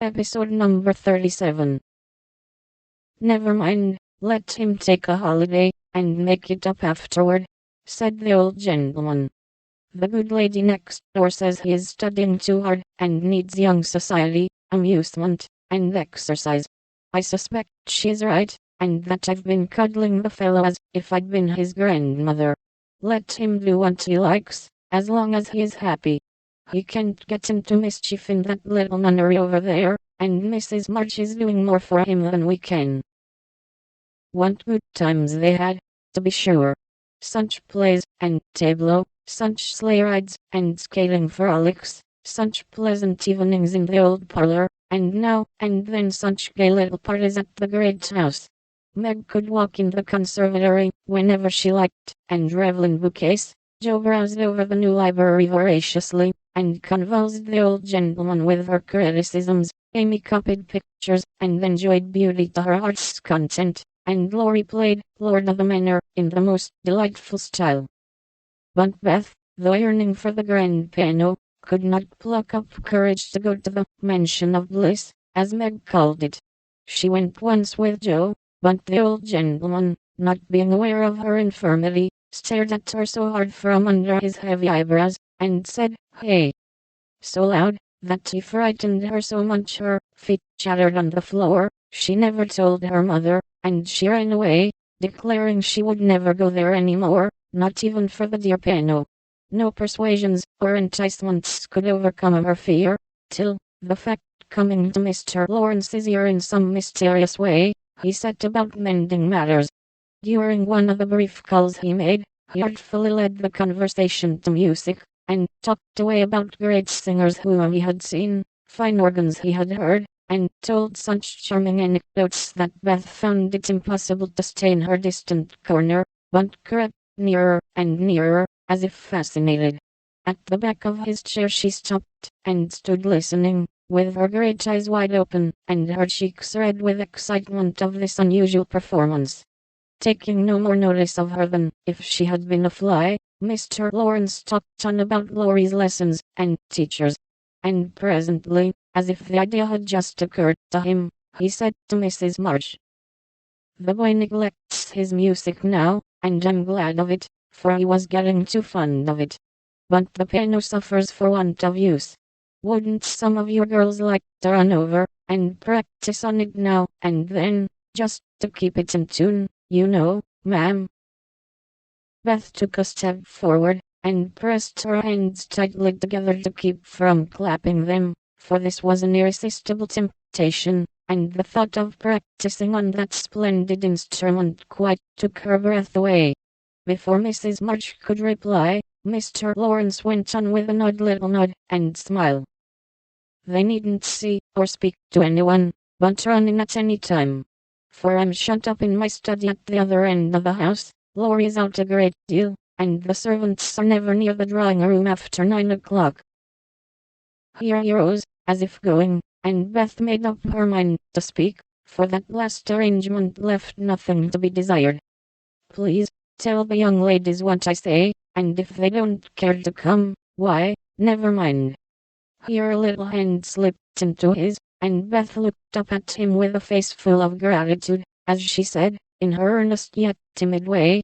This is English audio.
Episode number 37. Never mind, let him take a holiday, and make it up afterward, said the old gentleman. The good lady next door says he is studying too hard, and needs young society, amusement, and exercise. I suspect she's right, and that I've been cuddling the fellow as if I'd been his grandmother. Let him do what he likes, as long as he is happy. He can't get into mischief in that little nunnery over there, and Mrs. March is doing more for him than we can. What good times they had, to be sure. Such plays, and tableaux, such sleigh rides, and skating frolics, such pleasant evenings in the old parlor, and now and then such gay little parties at the great house. Meg could walk in the conservatory whenever she liked, and revel in bouquets. Joe browsed over the new library voraciously, and convulsed the old gentleman with her criticisms. Amy copied pictures, and enjoyed beauty to her heart's content, and Laurie played Lord of the Manor in the most delightful style. But Beth, though yearning for the grand piano, could not pluck up courage to go to the mansion of bliss, as Meg called it. She went once with Joe, but the old gentleman, not being aware of her infirmity, stared at her so hard from under his heavy eyebrows, and said, "Hey," so loud, that he frightened her so much her feet chattered on the floor. She never told her mother, and she ran away, declaring she would never go there any more, not even for the dear piano. No persuasions or enticements could overcome her fear, till, the fact coming to Mr. Lawrence's ear in some mysterious way, he set about mending matters. During one of the brief calls he made, he artfully led the conversation to music, and talked away about great singers whom he had seen, fine organs he had heard, and told such charming anecdotes that Beth found it impossible to stay in her distant corner, but crept nearer and nearer, as if fascinated. At the back of his chair she stopped, and stood listening, with her great eyes wide open, and her cheeks red with excitement of this unusual performance. Taking no more notice of her than if she had been a fly, Mr. Lawrence talked on about Laurie's lessons and teachers. And presently, as if the idea had just occurred to him, he said to Mrs. March, "The boy neglects his music now, and I'm glad of it, for he was getting too fond of it. But the piano suffers for want of use. Wouldn't some of your girls like to run over and practice on it now and then, just to keep it in tune, you know, ma'am?" Beth took a step forward, and pressed her hands tightly together to keep from clapping them, for this was an irresistible temptation, and the thought of practicing on that splendid instrument quite took her breath away. Before Mrs. March could reply, Mr. Lawrence went on with an odd little nod and smile. "They needn't see or speak to anyone, but run in at any time. For I'm shut up in my study at the other end of the house. Laurie's out a great deal, and the servants are never near the drawing room after 9 o'clock. Here he rose, as if going, and Beth made up her mind to speak, for that last arrangement left nothing to be desired. "Please, tell the young ladies what I say, and if they don't care to come, why, never mind." Here a little hand slipped into his, and Beth looked up at him with a face full of gratitude, as she said, in her earnest yet timid way,